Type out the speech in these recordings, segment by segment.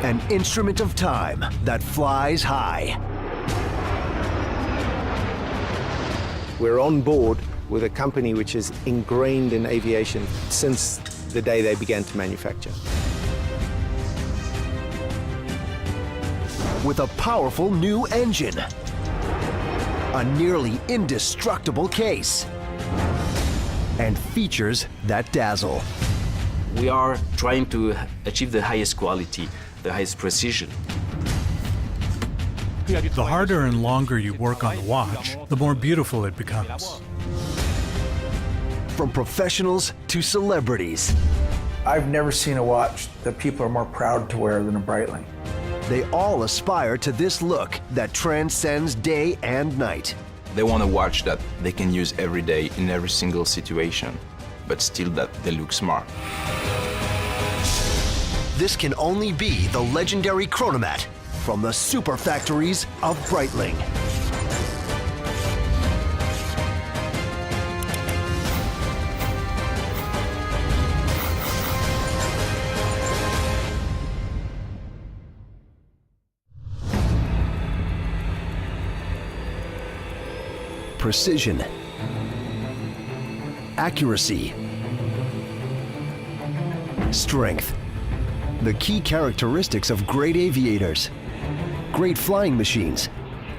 An instrument of time that flies high. We're on board with a company which is ingrained in aviation since the day they began to manufacture. With a powerful new engine, a nearly indestructible case, and features that dazzle. We are trying to achieve the highest quality, the highest precision. The harder and longer you work on the watch, the more beautiful it becomes. From professionals to celebrities, I've never seen a watch that people are more proud to wear than a Breitling. they all aspire to this look that transcends day and night. They want a watch that they can use every day in every single situation, but still that they look smart. This can only be the legendary Chronomat from the super factories of Breitling. Precision, accuracy, strength. The key characteristics of great aviators, great flying machines,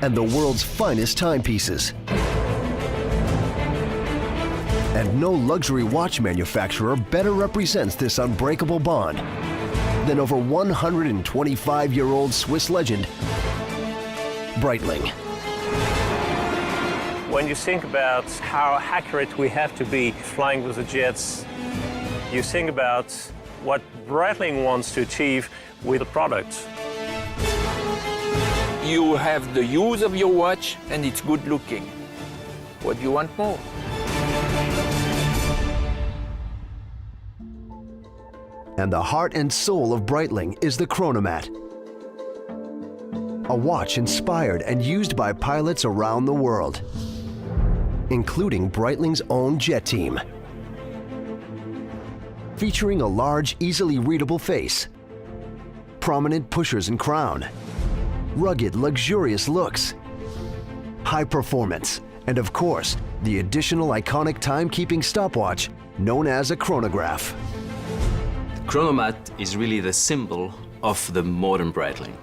and the world's finest timepieces. And no luxury watch manufacturer better represents this unbreakable bond than over 125-year-old Swiss legend, Breitling. When you think about how accurate we have to be flying with the jets, you think about what Breitling wants to achieve with the product. You have the use of your watch and it's good looking. What do you want more? And the heart and soul of Breitling is the Chronomat. A watch inspired and used by pilots around the world, including Breitling's own jet team. Featuring a large, easily readable face, prominent pushers and crown, rugged, luxurious looks, high performance, and of course, the additional iconic timekeeping stopwatch known as a chronograph. The Chronomat is really the symbol of the modern Breitling.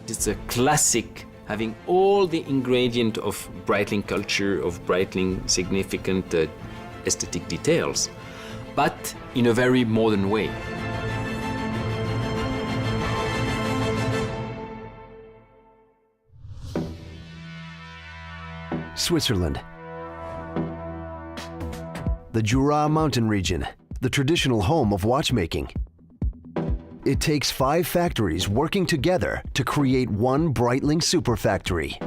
It's a classic, having all the ingredient of Breitling culture, of Breitling significant aesthetic details, but in a very modern way. Switzerland. The Jura mountain region, the traditional home of watchmaking. It takes 5 factories working together to create one Breitling super factory.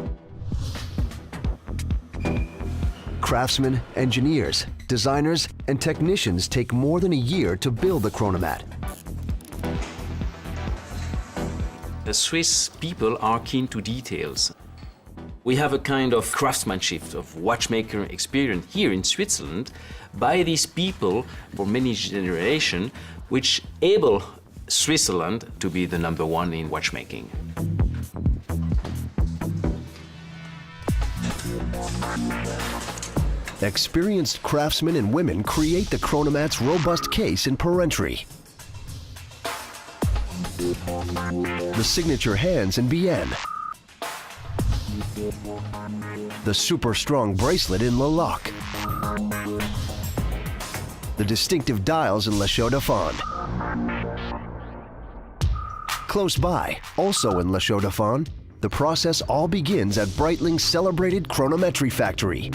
Craftsmen, engineers, designers, and technicians take more than a year to build the Chronomat. The Swiss people are keen to details. We have a kind of craftsmanship, of watchmaker experience here in Switzerland by these people for many generations, which able Switzerland to be the #1 in watchmaking. Experienced craftsmen and women create the Chronomat's robust case and parentry. The signature hands in Bienne. The super strong bracelet in Le Loc. The distinctive dials in Le Chaux de Fonds. Close by, also in Le Chaux de Fonds, the process all begins at Breitling's celebrated chronometry factory.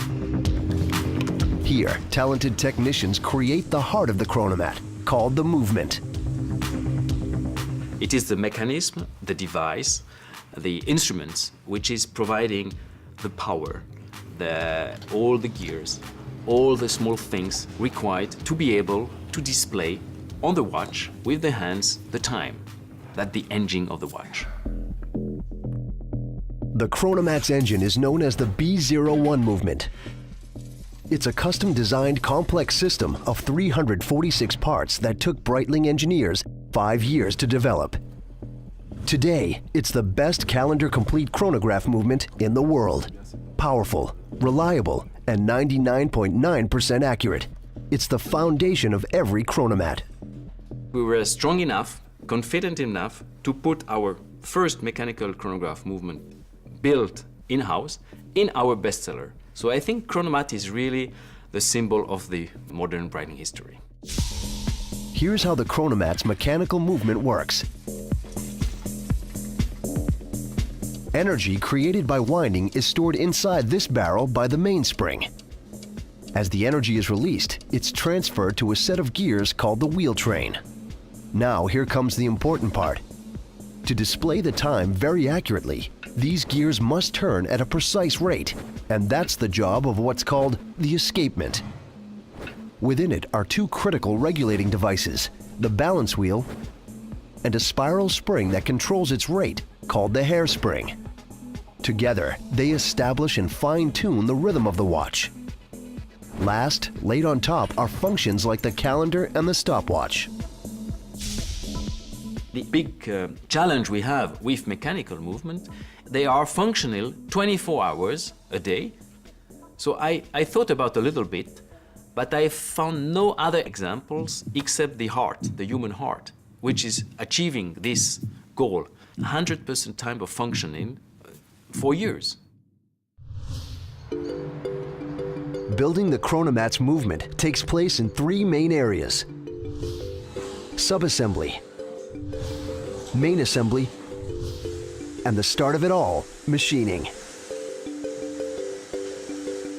Here, talented technicians create the heart of the Chronomat, called the movement. It is the mechanism, the device, the instruments, which is providing the power, all the gears, all the small things required to be able to display on the watch with the hands the time. That's the engine of the watch. The Chronomat's engine is known as the B01 movement. It's a custom-designed complex system of 346 parts that took Breitling engineers 5 years to develop. Today, it's the best calendar-complete chronograph movement in the world. Powerful, reliable, and 99.9% accurate. It's the foundation of every chronomat. We were strong enough, confident enough to put our first mechanical chronograph movement built in-house in our bestseller. So I think chronomat is really the symbol of the modern Breitling history. Here's how the chronomat's mechanical movement works. Energy created by winding is stored inside this barrel by the mainspring. As the energy is released, it's transferred to a set of gears called the wheel train. Now here comes the important part. To display the time very accurately, these gears must turn at a precise rate, and that's the job of what's called the escapement. Within it are two critical regulating devices, the balance wheel and a spiral spring that controls its rate, called the hairspring. Together, they establish and fine-tune the rhythm of the watch. Last, laid on top, are functions like the calendar and the stopwatch. The big challenge we have with mechanical movement, they are functional 24 hours a day. So I thought about a little bit, but I found no other examples except the heart, the human heart, which is achieving this goal, 100% time of functioning for years. Building the chronomat's movement takes place in three main areas: subassembly, main assembly, and the start of it all, machining.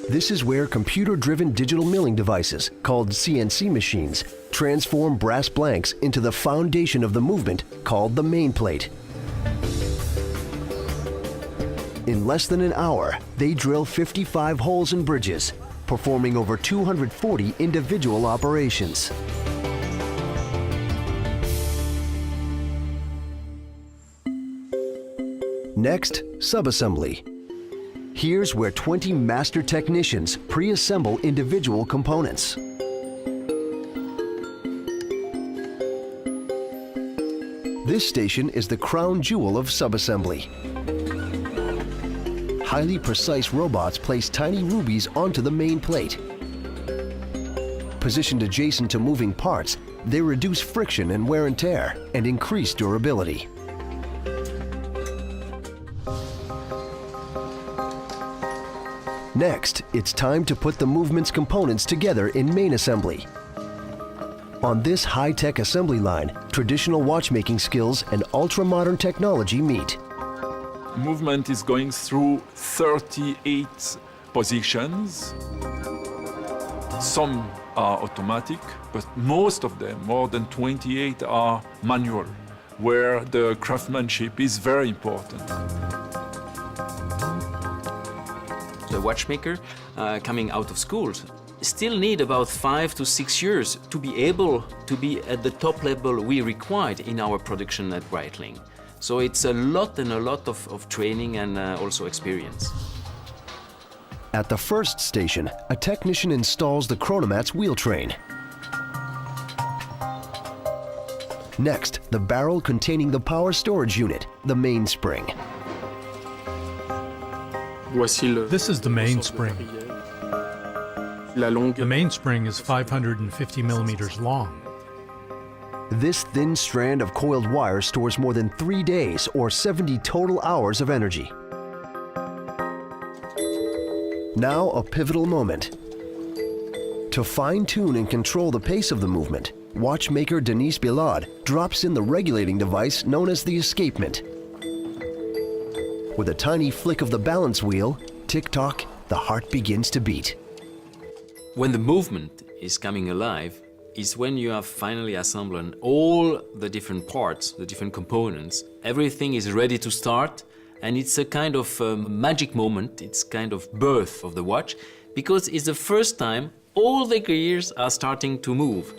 This is where computer-driven digital milling devices, called CNC machines, transform brass blanks into the foundation of the movement, called the main plate. In less than an hour, they drill 55 holes in bridges, performing over 240 individual operations. Next, subassembly. Here's where 20 master technicians pre-assemble individual components. This station is the crown jewel of subassembly. Highly precise robots place tiny rubies onto the main plate. Positioned adjacent to moving parts, they reduce friction and wear and tear and increase durability. Next, it's time to put the movement's components together in main assembly. On this high-tech assembly line, traditional watchmaking skills and ultra-modern technology meet. Movement is going through 38 positions. Some are automatic, but most of them, more than 28, are manual, where the craftsmanship is very important. The watchmaker coming out of schools still need about 5 to 6 years to be able to be at the top level we required in our production at Breitling. So it's a lot of training and also experience. At the first station, a technician installs the chronomat's wheel train. Next, the barrel containing the power storage unit, the mainspring. This is the mainspring. The mainspring is 550 millimeters long. This thin strand of coiled wire stores more than 3 days or 70 total hours of energy. Now a pivotal moment. To fine-tune and control the pace of the movement, watchmaker Denise Billaud drops in the regulating device known as the escapement. With a tiny flick of the balance wheel, tick-tock, the heart begins to beat. When the movement is coming alive is when you have finally assembled all the different parts, the different components. Everything is ready to start, and it's a kind of magic moment. It's kind of birth of the watch, because it's the first time all the gears are starting to move.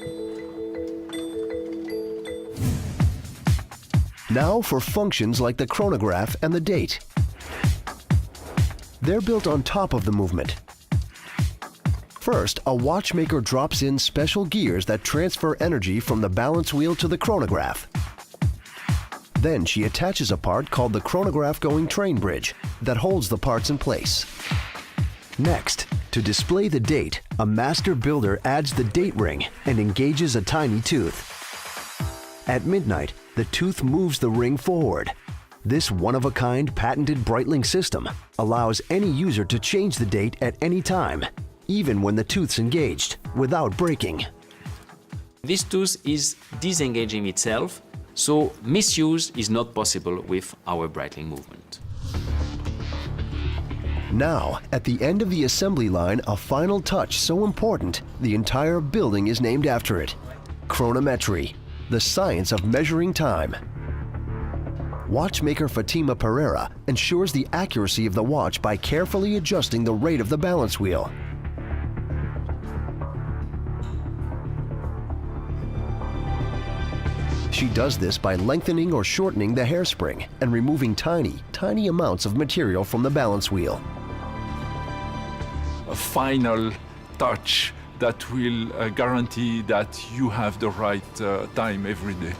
Now for functions like the chronograph and the date. They're built on top of the movement. First, a watchmaker drops in special gears that transfer energy from the balance wheel to the chronograph. Then she attaches a part called the chronograph-going train bridge that holds the parts in place. Next, to display the date, a master builder adds the date ring and engages a tiny tooth. At midnight, the tooth moves the ring forward. This one-of-a-kind patented Breitling system allows any user to change the date at any time, even when the tooth's engaged, without breaking. This tooth is disengaging itself, so misuse is not possible with our Breitling movement. Now, at the end of the assembly line, a final touch so important, the entire building is named after it. Chronometry, the science of measuring time. Watchmaker Fatima Pereira ensures the accuracy of the watch by carefully adjusting the rate of the balance wheel. She does this by lengthening or shortening the hairspring and removing tiny amounts of material from the balance wheel. A final touch that will guarantee that you have the right time every day.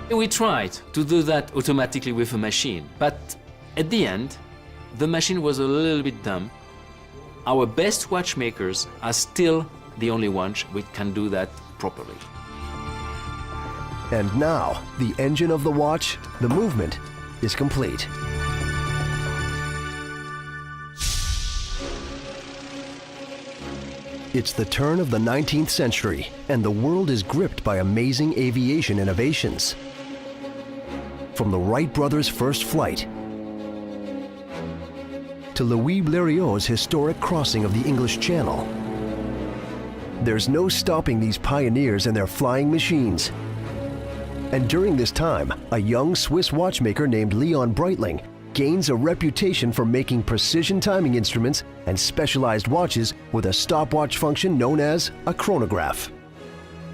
We tried to do that automatically with a machine, but at the end, the machine was a little bit dumb. Our best watchmakers are still the only ones which can do that properly. And now, the engine of the watch, the movement, is complete. It's the turn of the 19th century, and the world is gripped by amazing aviation innovations. From the Wright brothers' first flight to Louis Blériot's historic crossing of the English Channel, there's no stopping these pioneers and their flying machines. And during this time, a young Swiss watchmaker named Leon Breitling gains a reputation for making precision timing instruments and specialized watches with a stopwatch function known as a chronograph.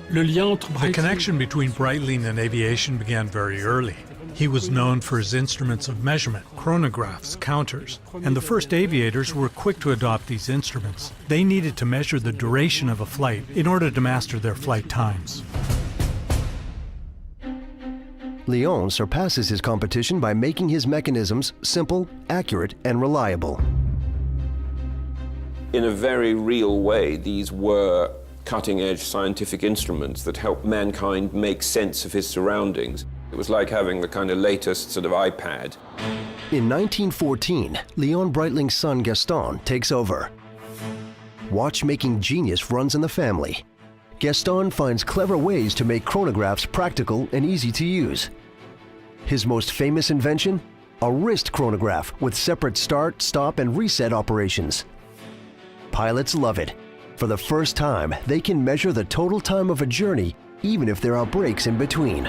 The connection between Breitling and aviation began very early. He was known for his instruments of measurement, chronographs, counters, and the first aviators were quick to adopt these instruments. They needed to measure the duration of a flight in order to master their flight times. Leon surpasses his competition by making his mechanisms simple, accurate, and reliable. In a very real way, these were cutting-edge scientific instruments that helped mankind make sense of his surroundings. It was like having the kind of latest sort of iPad. In 1914, Leon Breitling's son Gaston takes over. Watchmaking genius runs in the family. Gaston finds clever ways to make chronographs practical and easy to use. His most famous invention? A wrist chronograph with separate start, stop, and reset operations. Pilots love it. For the first time, they can measure the total time of a journey, even if there are breaks in between.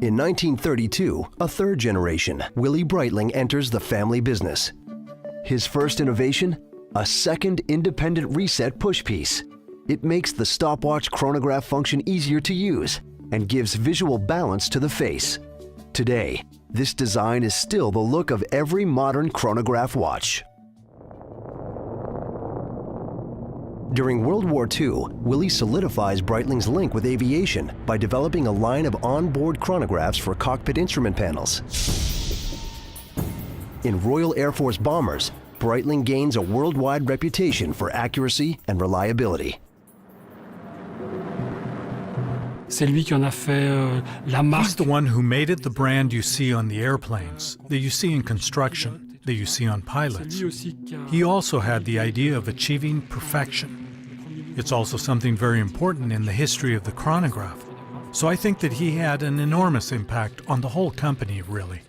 In 1932, a third generation, Willy Breitling, enters the family business. His first innovation? A second independent reset push piece. It makes the stopwatch chronograph function easier to use and gives visual balance to the face. Today, this design is still the look of every modern chronograph watch. During World War II, Willy solidifies Breitling's link with aviation by developing a line of onboard chronographs for cockpit instrument panels. In Royal Air Force bombers, Breitling gains a worldwide reputation for accuracy and reliability. He's the one who made it the brand you see on the airplanes, that you see in construction, that you see on pilots. He also had the idea of achieving perfection. It's also something very important in the history of the chronograph. So I think that he had an enormous impact on the whole company, really.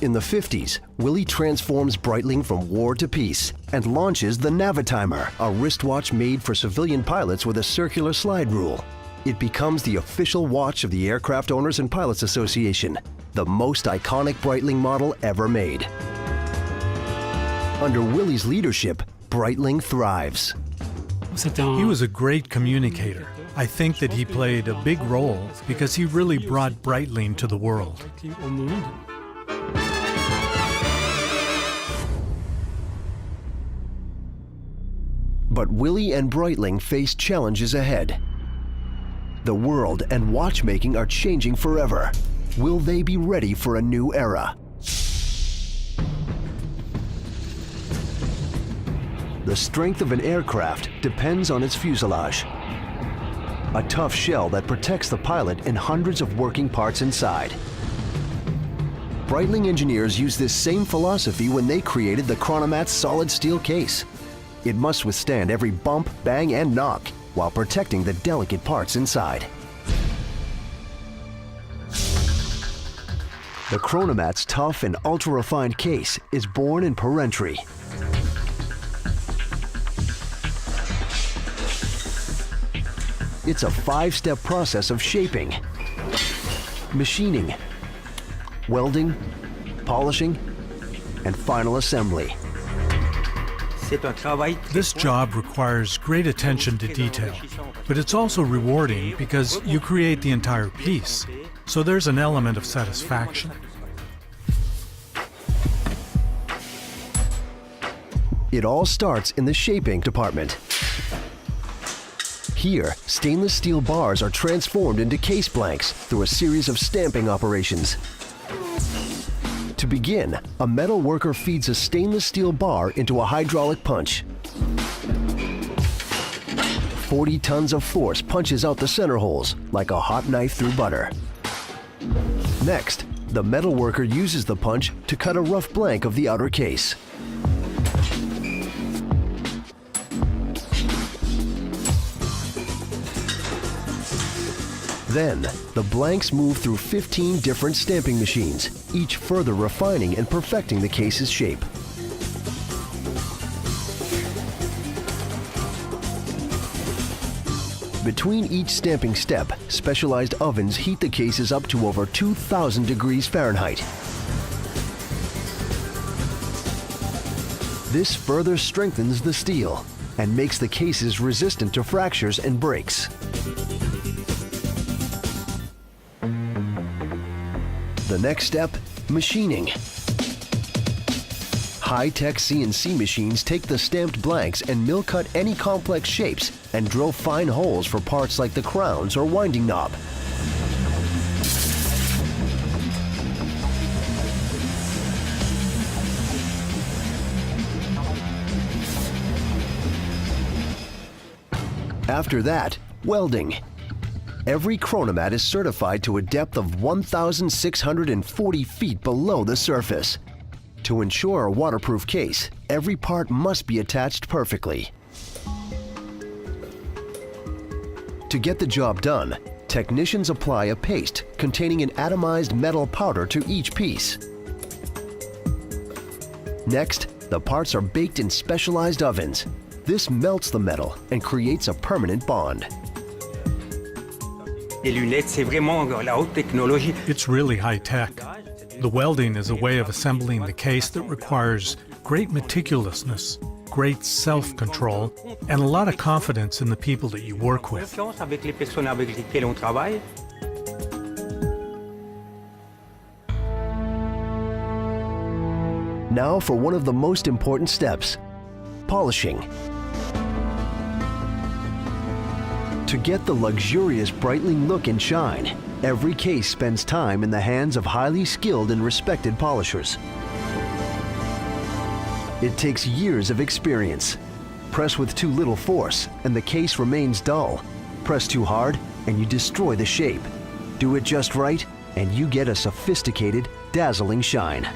In the 50s, Willy transforms Breitling from war to peace and launches the Navitimer, a wristwatch made for civilian pilots with a circular slide rule. It becomes the official watch of the Aircraft Owners and Pilots Association, the most iconic Breitling model ever made. Under Willy's leadership, Breitling thrives. He was a great communicator. I think that he played a big role because he really brought Breitling to the world. But Willie and Breitling face challenges ahead. The world and watchmaking are changing forever. Will they be ready for a new era? The strength of an aircraft depends on its fuselage. A tough shell that protects the pilot and hundreds of working parts inside. Breitling engineers used this same philosophy when they created the Chronomat's solid steel case. It must withstand every bump, bang, and knock while protecting the delicate parts inside. The Chronomat's tough and ultra-refined case is born in Parentry. It's a 5-step process of shaping, machining, welding, polishing, and final assembly. This job requires great attention to detail, but it's also rewarding because you create the entire piece, so there's an element of satisfaction. It all starts in the shaping department. Here, stainless steel bars are transformed into case blanks through a series of stamping operations. To begin, a metal worker feeds a stainless steel bar into a hydraulic punch. 40 tons of force punches out the center holes like a hot knife through butter. Next, the metal worker uses the punch to cut a rough blank of the outer case. Then, the blanks move through 15 different stamping machines, each further refining and perfecting the case's shape. Between each stamping step, specialized ovens heat the cases up to over 2,000 degrees Fahrenheit. This further strengthens the steel and makes the cases resistant to fractures and breaks. The next step, machining. High-tech CNC machines take the stamped blanks and mill-cut any complex shapes and drill fine holes for parts like the crowns or winding knob. After that, welding. Every Chronomat is certified to a depth of 1,640 feet below the surface. To ensure a waterproof case, every part must be attached perfectly. To get the job done, technicians apply a paste containing an atomized metal powder to each piece. Next, the parts are baked in specialized ovens. This melts the metal and creates a permanent bond. It's really high-tech. The welding is a way of assembling the case that requires great meticulousness, great self-control, and a lot of confidence in the people that you work with. Now for one of the most important steps, polishing. To get the luxurious Breitling look and shine, every case spends time in the hands of highly skilled and respected polishers. It takes years of experience. Press with too little force and the case remains dull. Press too hard and you destroy the shape. Do it just right and you get a sophisticated, dazzling shine.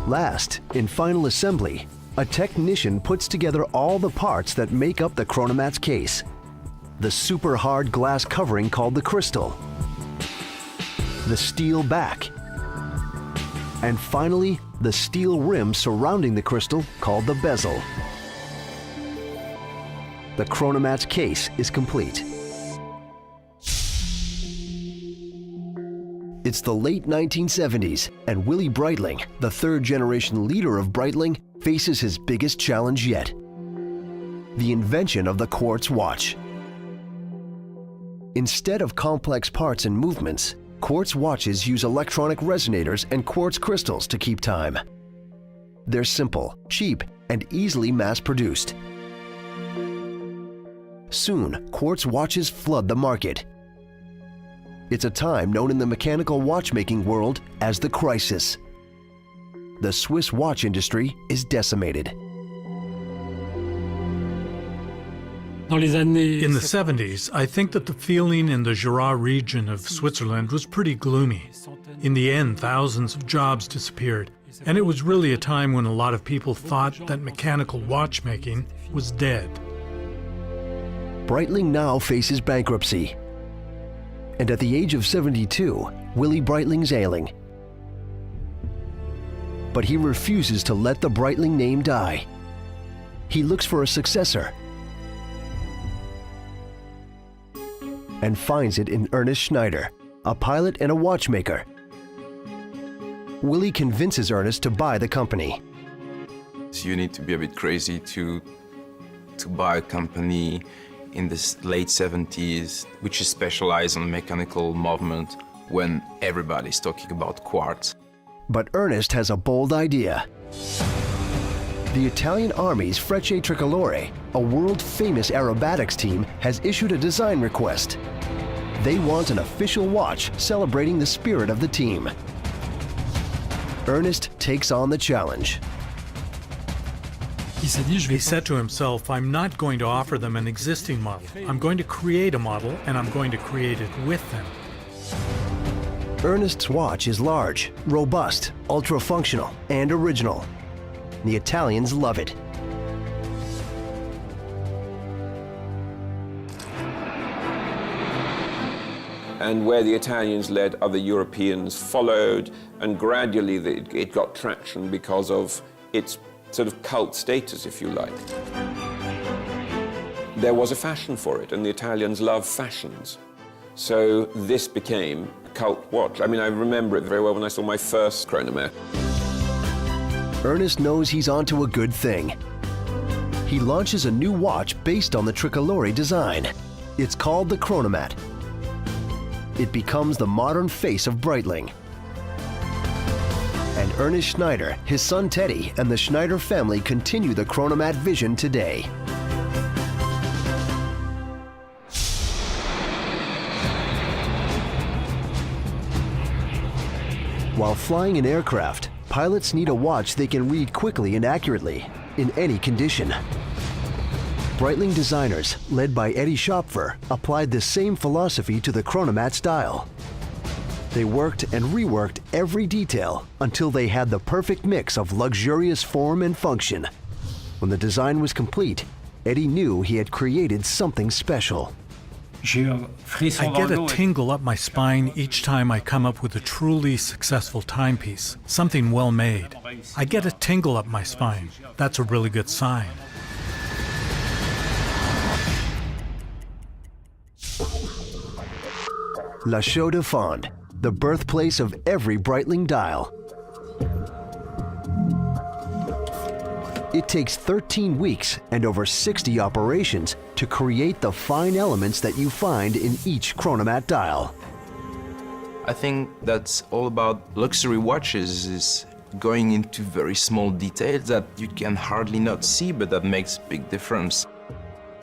Last, in final assembly, a technician puts together all the parts that make up the Chronomat's case. The super hard glass covering called the crystal, the steel back, and finally, the steel rim surrounding the crystal called the bezel. The Chronomat's case is complete. It's the late 1970s, and Willie Breitling, the third-generation leader of Breitling, faces his biggest challenge yet: the invention of the quartz watch. Instead of complex parts and movements, quartz watches use electronic resonators and quartz crystals to keep time. They're simple, cheap, and easily mass-produced. Soon, quartz watches flood the market. It's a time known in the mechanical watchmaking world as the crisis. The Swiss watch industry is decimated. In the 70s, I think that the feeling in the Jura region of Switzerland was pretty gloomy. In the end, thousands of jobs disappeared, and it was really a time when a lot of people thought that mechanical watchmaking was dead. Breitling now faces bankruptcy. And at the age of 72, Willy Breitling's ailing. But he refuses to let the Breitling name die. He looks for a successor and finds it in Ernest Schneider, a pilot and a watchmaker. Willy convinces Ernest to buy the company. So you need to be a bit crazy to buy a company in the late 70s, which is specialized on mechanical movement when everybody's talking about quartz. But Ernest has a bold idea. The Italian Army's Frecce Tricolore, a world-famous aerobatics team, has issued a design request. They want an official watch celebrating the spirit of the team. Ernest takes on the challenge. He said to himself, I'm not going to offer them an existing model. I'm going to create a model, and I'm going to create it with them. Ernest's watch is large, robust, ultra-functional, and original. The Italians love it. And where the Italians led, other Europeans followed, and gradually it got traction because of its sort of cult status, if you like. There was a fashion for it, and the Italians love fashions. So this became a cult watch. I mean, I remember it very well when I saw my first chronomet. Ernest knows he's onto a good thing. He launches a new watch based on the Tricolore design. It's called the Chronomat. It becomes the modern face of Breitling. And Ernest Schneider, his son Teddy, and the Schneider family continue the Chronomat vision today. While flying an aircraft, pilots need a watch they can read quickly and accurately, in any condition. Breitling designers, led by Eddie Schopfer, applied the same philosophy to the Chronomat style. They worked and reworked every detail until they had the perfect mix of luxurious form and function. When the design was complete, Eddie knew he had created something special. I get a tingle up my spine each time I come up with a truly successful timepiece, something well made. I get a tingle up my spine. That's a really good sign. La Chaux de Fonds, the birthplace of every Breitling dial. It takes 13 weeks and over 60 operations to create the fine elements that you find in each Chronomat dial. I think that's all about luxury watches, is going into very small details that you can hardly not see, but that makes a big difference.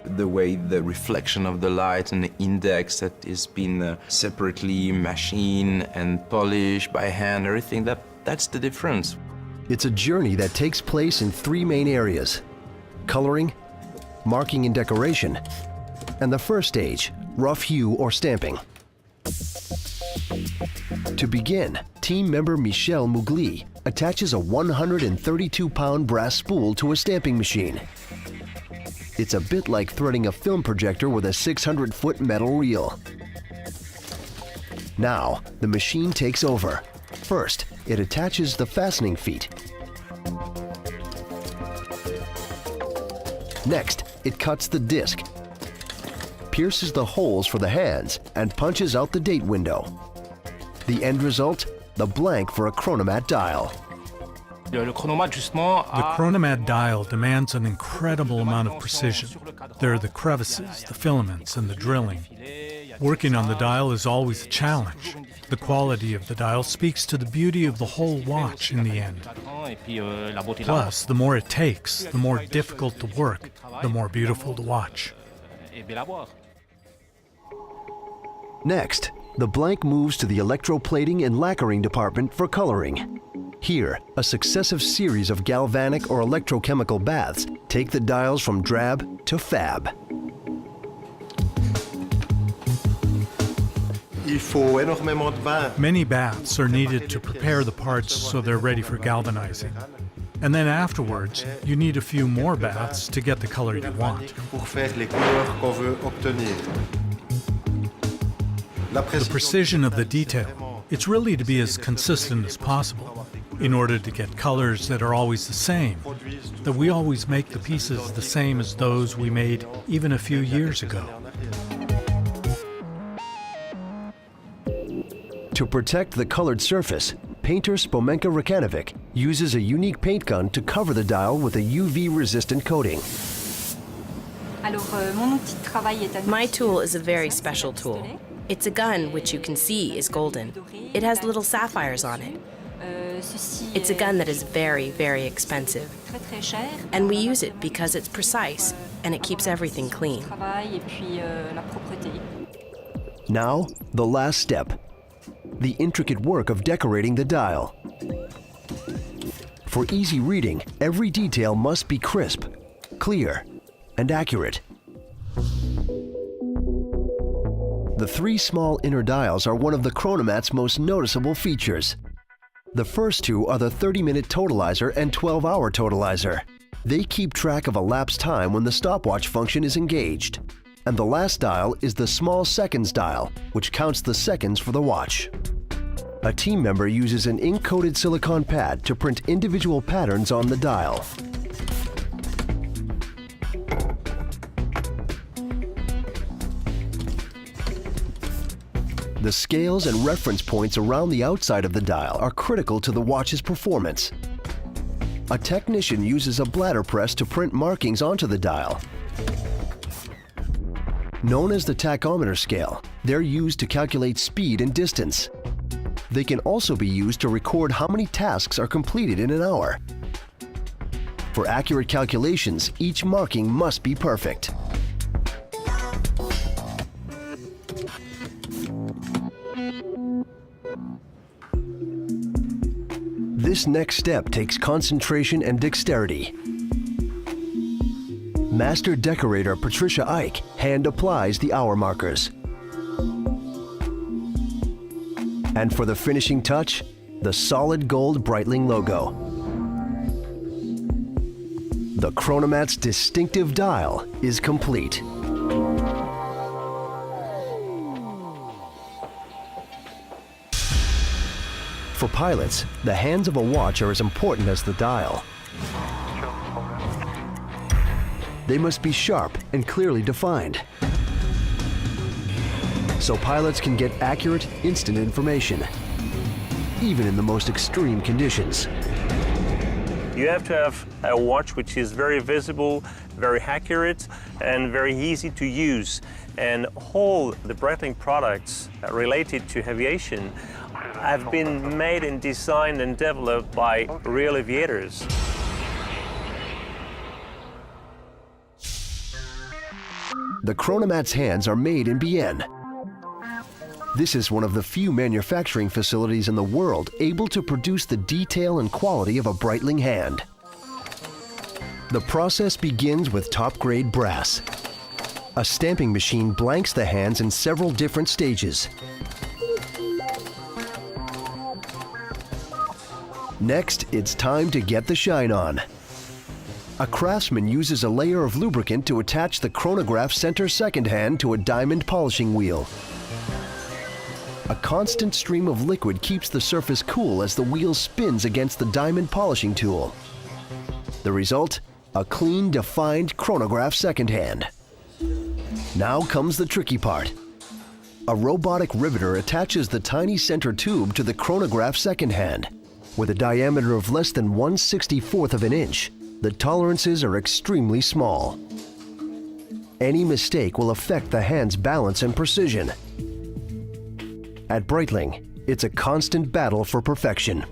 The way the reflection of the light and the index that is been separately machined and polished by hand, everything, that's the difference. It's a journey that takes place in three main areas: coloring, marking and decoration, and the first stage, rough hew or stamping. To begin, team member Michel Mugli attaches a 132-pound brass spool to a stamping machine. It's a bit like threading a film projector with a 600-foot metal reel. Now, the machine takes over. First, it attaches the fastening feet. Next, it cuts the disc, pierces the holes for the hands, and punches out the date window. The end result? The blank for a Chronomat dial. The Chronomat dial demands an incredible amount of precision. There are the crevices, the filaments, and the drilling. Working on the dial is always a challenge. The quality of the dial speaks to the beauty of the whole watch in the end. Plus, the more it takes, the more difficult the work, the more beautiful the watch. Next, the blank moves to the electroplating and lacquering department for coloring. Here, a successive series of galvanic or electrochemical baths take the dials from drab to fab. Many baths are needed to prepare the parts so they're ready for galvanizing. And then afterwards, you need a few more baths to get the color you want. The precision of the detail, it's really to be as consistent as possible in order to get colors that are always the same, that we always make the pieces the same as those we made even a few years ago. To protect the colored surface, painter Spomenka Rakanovic uses a unique paint gun to cover the dial with a UV-resistant coating. My tool is a very special tool. It's a gun which you can see is golden. It has little sapphires on it. It's a gun that is very, very expensive. And we use it because it's precise and it keeps everything clean. Now, the last step. The intricate work of decorating the dial. For easy reading, every detail must be crisp, clear, and accurate. The three small inner dials are one of the Chronomat's most noticeable features. The first two are the 30-minute totalizer and 12-hour totalizer. They keep track of elapsed time when the stopwatch function is engaged. And the last dial is the small seconds dial, which counts the seconds for the watch. A team member uses an ink-coated silicone pad to print individual patterns on the dial. The scales and reference points around the outside of the dial are critical to the watch's performance. A technician uses a bladder press to print markings onto the dial. Known as the tachometer scale, they're used to calculate speed and distance. They can also be used to record how many tasks are completed in an hour. For accurate calculations, each marking must be perfect. This next step takes concentration and dexterity. Master decorator Patricia Ike hand applies the hour markers. And for the finishing touch, the solid gold Breitling logo. The Chronomat's distinctive dial is complete. For pilots, the hands of a watch are as important as the dial. They must be sharp and clearly defined, so pilots can get accurate, instant information, even in the most extreme conditions. You have to have a watch which is very visible, very accurate, and very easy to use. And all the Breitling products related to aviation have been made and designed and developed by real aviators. The Chronomat's hands are made in Bienne. This is one of the few manufacturing facilities in the world able to produce the detail and quality of a Breitling hand. The process begins with top-grade brass. A stamping machine blanks the hands in several different stages. Next, it's time to get the shine on. A craftsman uses a layer of lubricant to attach the chronograph center second hand to a diamond polishing wheel. A constant stream of liquid keeps the surface cool as the wheel spins against the diamond polishing tool. The result? A clean, defined chronograph second hand. Now comes the tricky part. A robotic riveter attaches the tiny center tube to the chronograph second hand. With a diameter of less than 1/64 of an inch, the tolerances are extremely small. Any mistake will affect the hand's balance and precision. At Breitling, it's a constant battle for perfection.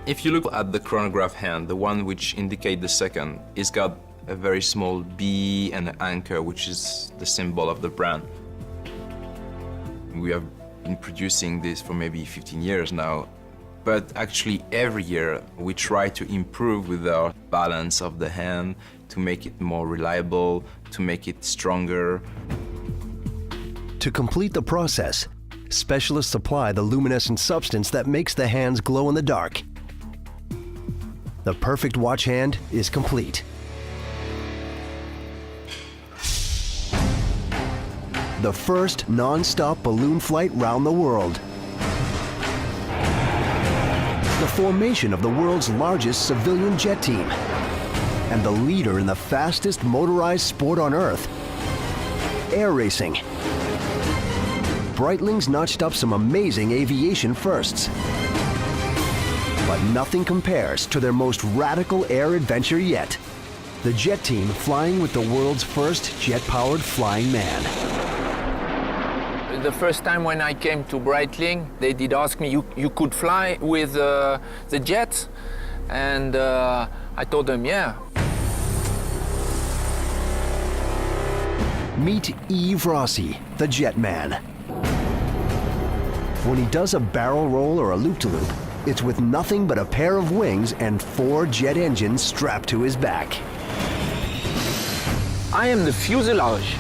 If you look at the chronograph hand, the one which indicates the second, it's got a very small B and an anchor, which is the symbol of the brand. We have been producing this for maybe 15 years now, but actually every year we try to improve with our balance of the hand to make it more reliable, to make it stronger. To complete the process, specialists apply the luminescent substance that makes the hands glow in the dark. The perfect watch hand is complete. The first non-stop balloon flight round the world. The formation of the world's largest civilian jet team. And the leader in the fastest motorized sport on Earth, air racing. Breitling's notched up some amazing aviation firsts. But nothing compares to their most radical air adventure yet. The jet team flying with the world's first jet-powered flying man. The first time when I came to Breitling, they did ask me, you could fly with the jets? And I told them, yeah. Meet Yves Rossi, the jet man. When he does a barrel roll or a loop-to-loop, it's with nothing but a pair of wings and 4 jet engines strapped to his back. I am the fuselage.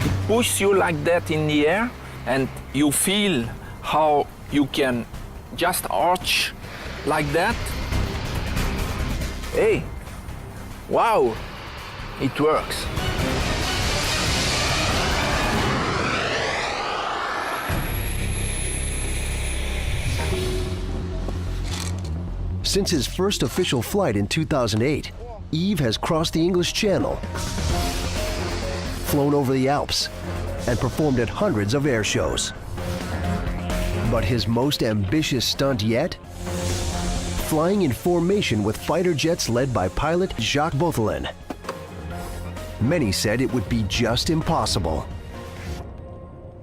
It pushes you like that in the air, and you feel how you can just arch like that. Hey, wow, it works. Since his first official flight in 2008, Yves has crossed the English Channel, flown over the Alps, and performed at hundreds of air shows. But his most ambitious stunt yet? Flying in formation with fighter jets led by pilot Jacques Breitling. Many said it would be just impossible.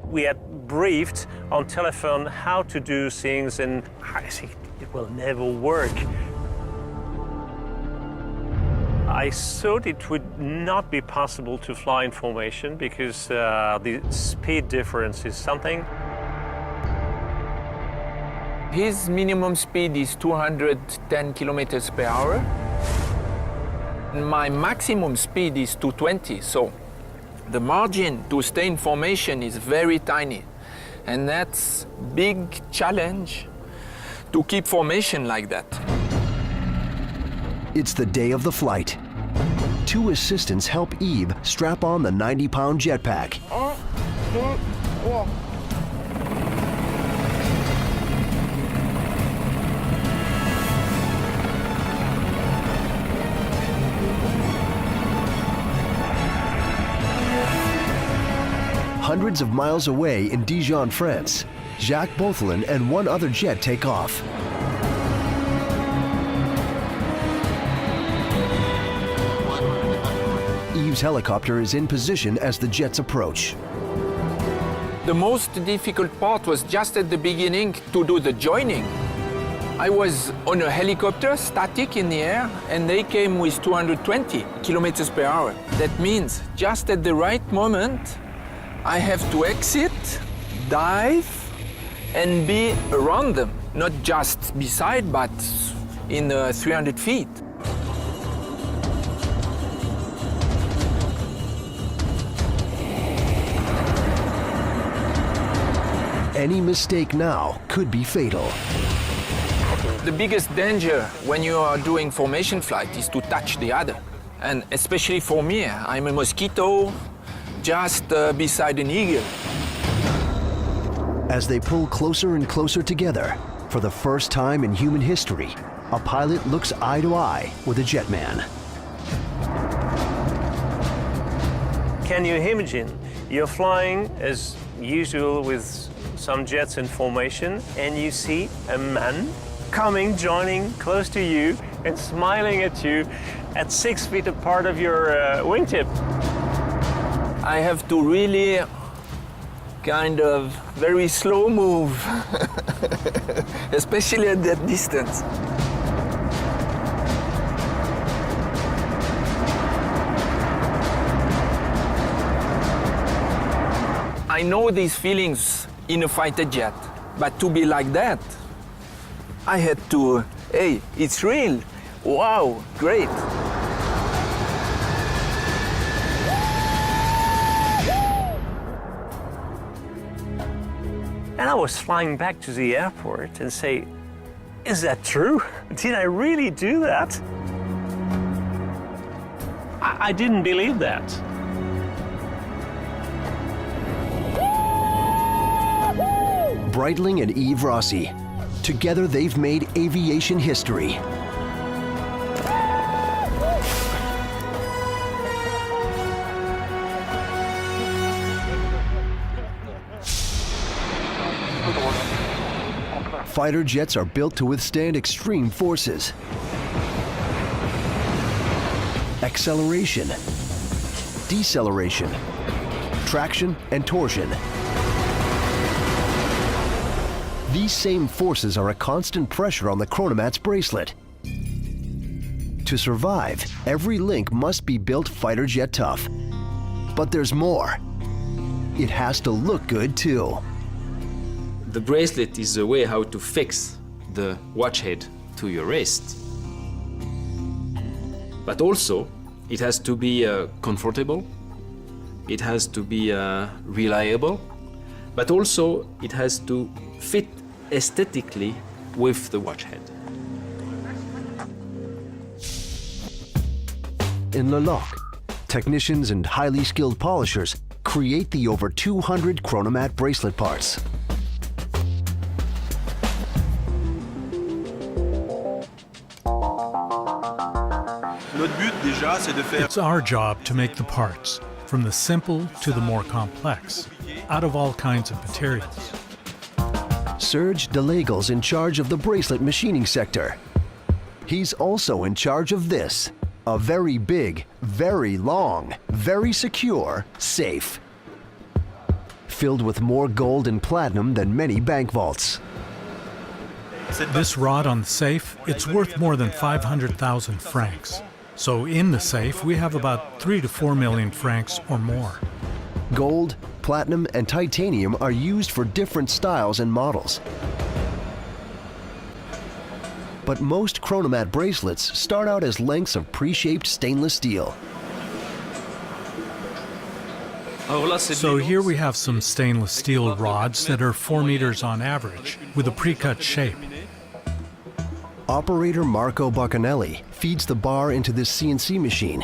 We had briefed on telephone how to do things, and I think it will never work. I thought it would not be possible to fly in formation because the speed difference is something. His minimum speed is 210 kilometers per hour. My maximum speed is 220, so the margin to stay in formation is very tiny. And that's a big challenge to keep formation like that. It's the day of the flight. 2 assistants help Yves strap on the 90-pound jetpack. Hundreds of miles away in Dijon, France, Jacques Breitling and 1 other jet take off. Yves' helicopter is in position as the jets approach. The most difficult part was just at the beginning to do the joining. I was on a helicopter, static in the air, and they came with 220 kilometers per hour. That means just at the right moment, I have to exit, dive, and be around them, not just beside, but in 300 feet. Any mistake now could be fatal. The biggest danger when you are doing formation flight is to touch the other. And especially for me, I'm a mosquito just beside an eagle. As they pull closer and closer together, for the first time in human history, a pilot looks eye to eye with a jetman. Can you imagine? You're flying as usual with some jets in formation, and you see a man coming, joining close to you and smiling at you, at 6 feet apart of your wingtip. I have to really kind of very slow move, especially at that distance. I know these feelings in a fighter jet, but to be like that, I had to, hey, it's real. Wow, great. And I was flying back to the airport and say, is that true? Did I really do that? I didn't believe that. Breitling and Yves Rossi. Together they've made aviation history. Fighter jets are built to withstand extreme forces. Acceleration, deceleration, traction, and torsion. These same forces are a constant pressure on the Chronomat's bracelet. To survive, every link must be built fighter jet tough. But there's more. It has to look good too. The bracelet is a way how to fix the watch head to your wrist. But also, it has to be comfortable, it has to be reliable, but also it has to fit aesthetically with the watch head. In Le Loc, technicians and highly skilled polishers create the over 200 Chronomat bracelet parts. It's our job to make the parts, from the simple to the more complex, out of all kinds of materials. Serge Delegal's in charge of the bracelet machining sector. He's also in charge of this, a very big, very long, very secure safe. Filled with more gold and platinum than many bank vaults. This rod on the safe, it's worth more than 500,000 francs. So in the safe, we have about 3 to 4 million francs or more. Gold, platinum, and titanium are used for different styles and models. But most Chronomat bracelets start out as lengths of pre-shaped stainless steel. So here we have some stainless steel rods that are 4 meters on average, with a pre-cut shape. Operator Marco Baccanelli feeds the bar into this CNC machine.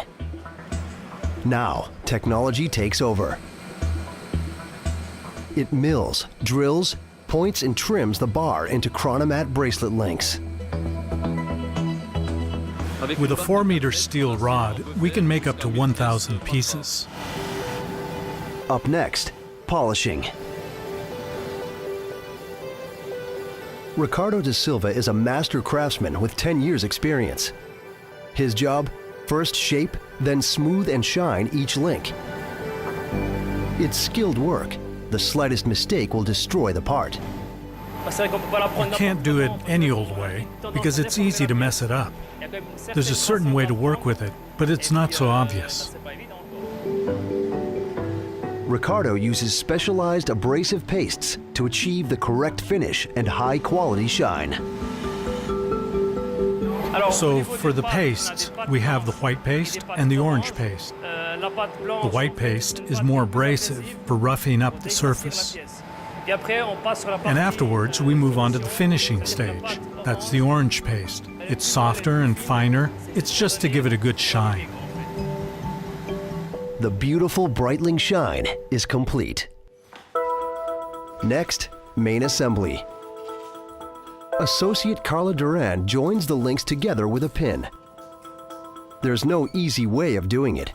Now, technology takes over. It mills, drills, points, and trims the bar into Chronomat bracelet links. With a 4-meter steel rod, we can make up to 1,000 pieces. Up next, polishing. Ricardo da Silva is a master craftsman with 10 years experience. His job, first shape, then smooth and shine each link. It's skilled work. The slightest mistake will destroy the part. You can't do it any old way, because it's easy to mess it up. There's a certain way to work with it, but it's not so obvious. Ricardo uses specialized abrasive pastes to achieve the correct finish and high-quality shine. So for the pastes, we have the white paste and the orange paste. The white paste is more abrasive for roughing up the surface. And afterwards, we move on to the finishing stage. That's the orange paste. It's softer and finer. It's just to give it a good shine. The beautiful Breitling shine is complete. Next, main assembly. Associate Carla Duran joins the links together with a pin. There's no easy way of doing it.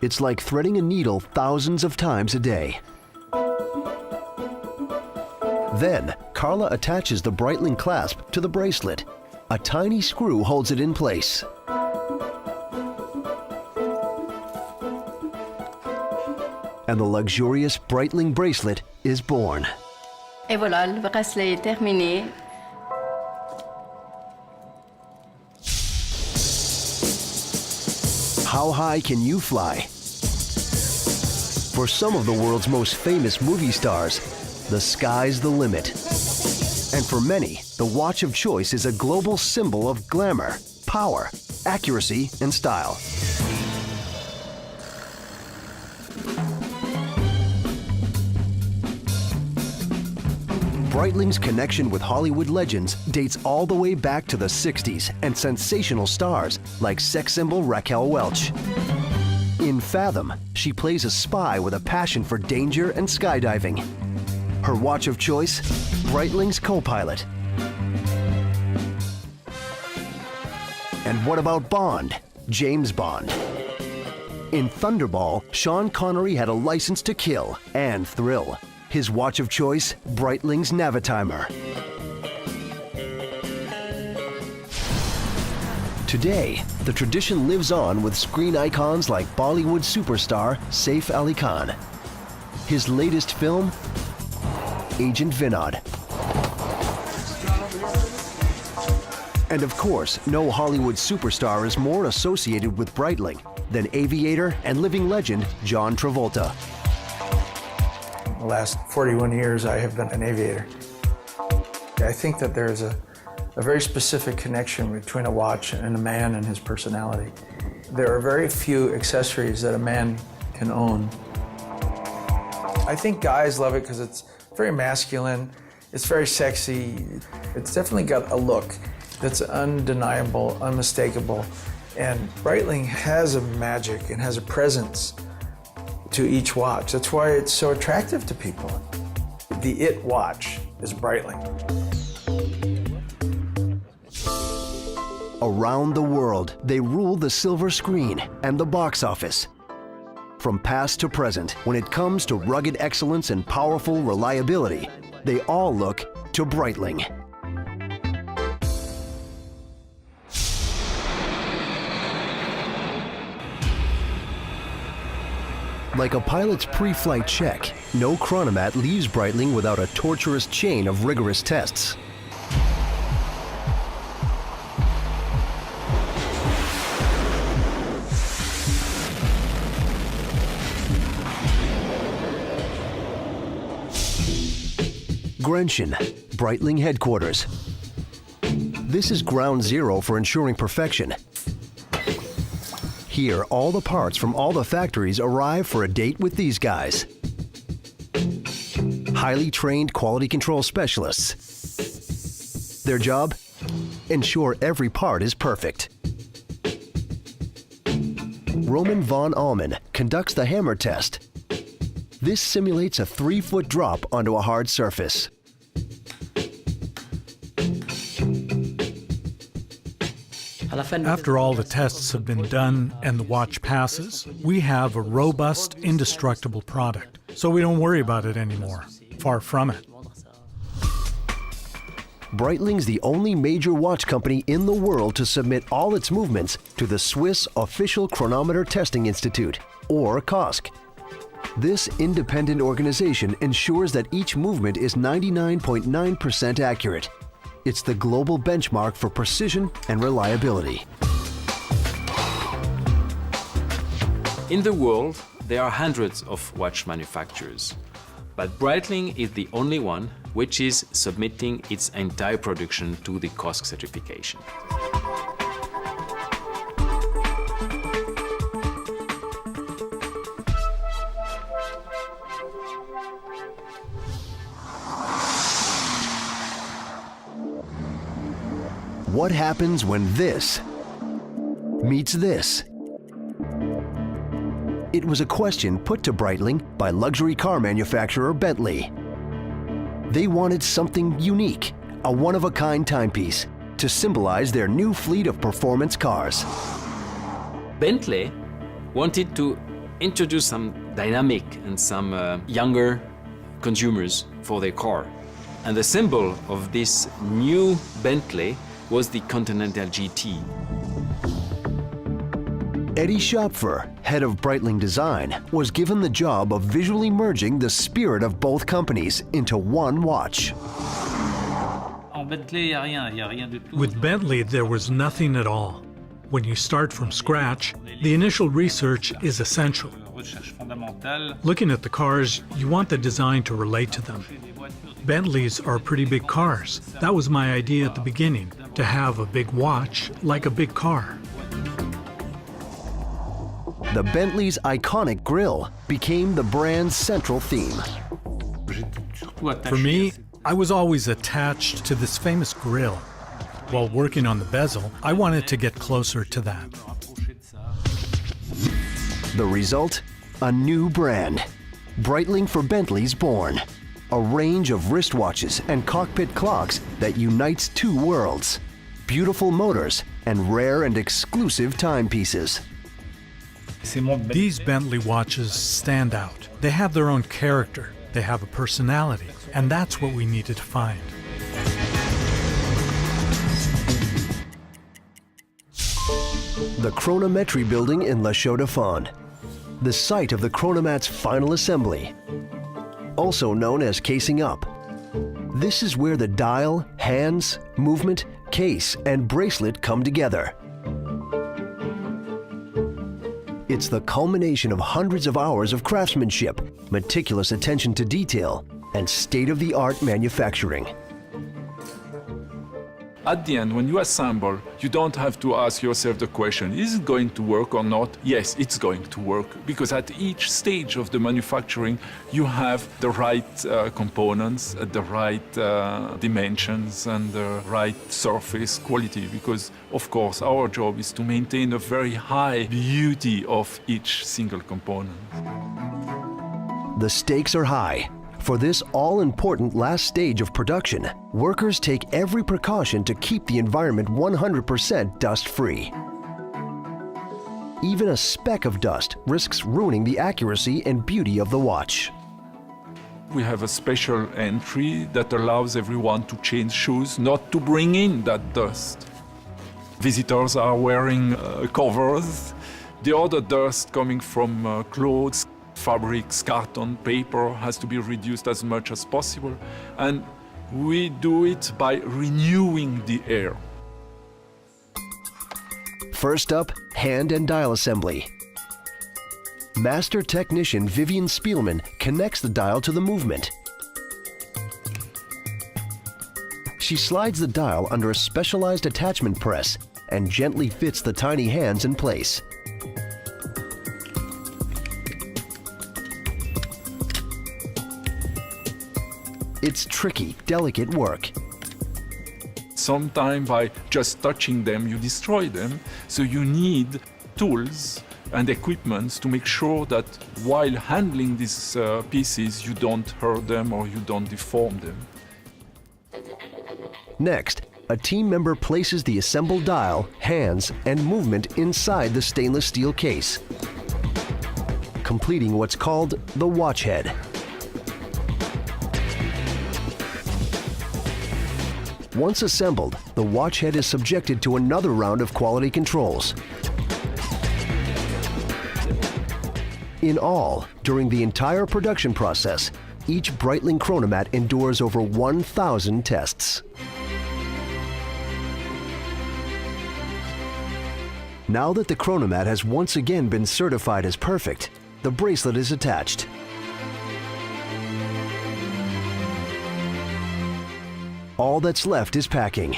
It's like threading a needle thousands of times a day. Then, Carla attaches the Breitling clasp to the bracelet. A tiny screw holds it in place. and the luxurious Breitling bracelet is born. Et voilà, le bracelet est terminé. How high can you fly? For some of the world's most famous movie stars, the sky's the limit. And for many, the watch of choice is a global symbol of glamour, power, accuracy, and style. Breitling's connection with Hollywood legends dates all the way back to the 60s and sensational stars like sex symbol Raquel Welch. In Fathom, she plays a spy with a passion for danger and skydiving. Her watch of choice, Breitling's co-pilot. And what about Bond? James Bond. In Thunderball, Sean Connery had a license to kill and thrill. His watch of choice, Breitling's Navitimer. Today, the tradition lives on with screen icons like Bollywood superstar Saif Ali Khan. His latest film, Agent Vinod. And of course, no Hollywood superstar is more associated with Breitling than aviator and living legend John Travolta. The last 41 years, I have been an aviator. I think that there's a very specific connection between a watch and a man and his personality. There are very few accessories that a man can own. I think guys love it because it's very masculine, it's very sexy, it's definitely got a look that's undeniable, unmistakable, and Breitling has a magic and has a presence to each watch. That's why it's so attractive to people. The it watch is Breitling. Around the world, they rule the silver screen and the box office. From past to present, when it comes to rugged excellence and powerful reliability, they all look to Breitling. Like a pilot's pre-flight check, no chronomat leaves Breitling without a torturous chain of rigorous tests. Grenchen, Breitling headquarters. This is ground zero for ensuring perfection. Here, all the parts from all the factories arrive for a date with these guys. Highly trained quality control specialists. Their job? Ensure every part is perfect. Roman von Allman conducts the hammer test. This simulates a 3-foot drop onto a hard surface. After all the tests have been done and the watch passes, we have a robust, indestructible product. So we don't worry about it anymore. Far from it. Breitling's the only major watch company in the world to submit all its movements to the Swiss Official Chronometer Testing Institute, or KOSK. This independent organization ensures that each movement is 99.9% accurate. It's the global benchmark for precision and reliability. In the world, there are hundreds of watch manufacturers, but Breitling is the only one which is submitting its entire production to the KOSK certification. What happens when this meets this? It was a question put to Breitling by luxury car manufacturer Bentley. They wanted something unique, a one-of-a-kind timepiece, to symbolize their new fleet of performance cars. Bentley wanted to introduce some dynamic and some younger consumers for their car. And the symbol of this new Bentley was the Continental GT. Eddie Schopfer, head of Breitling Design, was given the job of visually merging the spirit of both companies into one watch. With Bentley, there was nothing at all. When you start from scratch, the initial research is essential. Looking at the cars, you want the design to relate to them. Bentleys are pretty big cars. That was my idea at the beginning, to have a big watch like a big car. The Bentley's iconic grille became the brand's central theme. For me, I was always attached to this famous grille. While working on the bezel, I wanted to get closer to that. The result? A new brand. Breitling for Bentley's born. A range of wristwatches and cockpit clocks that unites two worlds. Beautiful motors and rare and exclusive timepieces. These Bentley watches stand out. They have their own character. They have a personality. And that's what we needed to find. The Chronometry building in La Chaux-de-Fonds, the site of the Chronomat's final assembly, also known as casing up. This is where the dial, hands, movement, case, and bracelet come together. It's the culmination of hundreds of hours of craftsmanship, meticulous attention to detail, and state-of-the-art manufacturing. At the end, when you assemble, you don't have to ask yourself the question, is it going to work or not? Yes, it's going to work, because at each stage of the manufacturing, you have the right components, the right dimensions, and the right surface quality, because, of course, our job is to maintain a very high beauty of each single component. The stakes are high. For this all-important last stage of production, workers take every precaution to keep the environment 100% dust-free. Even a speck of dust risks ruining the accuracy and beauty of the watch. We have a special entry that allows everyone to change shoes, not to bring in that dust. Visitors are wearing covers. The other dust coming from clothes, fabrics, carton, paper has to be reduced as much as possible. And we do it by renewing the air. First up, hand and dial assembly. Master technician Vivian Spielman connects the dial to the movement. She slides the dial under a specialized attachment press and gently fits the tiny hands in place. It's tricky, delicate work. Sometimes by just touching them, you destroy them. So you need tools and equipment to make sure that while handling these pieces, you don't hurt them or you don't deform them. Next, a team member places the assembled dial, hands, and movement inside the stainless steel case, completing what's called the watch head. Once assembled, the watch head is subjected to another round of quality controls. In all, during the entire production process, each Breitling Chronomat endures over 1,000 tests. Now that the Chronomat has once again been certified as perfect, the bracelet is attached. All that's left is packing.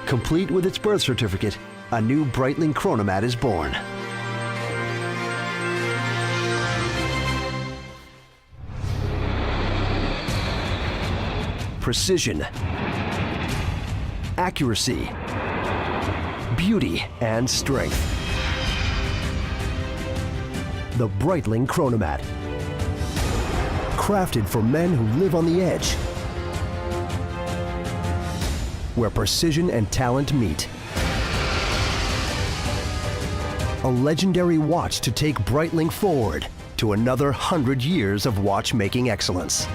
Complete with its birth certificate, a new Breitling Chronomat is born. Precision, accuracy, beauty, and strength. The Breitling Chronomat. Crafted for men who live on the edge, where precision and talent meet. A legendary watch to take Breitling forward to another 100 years of watchmaking excellence.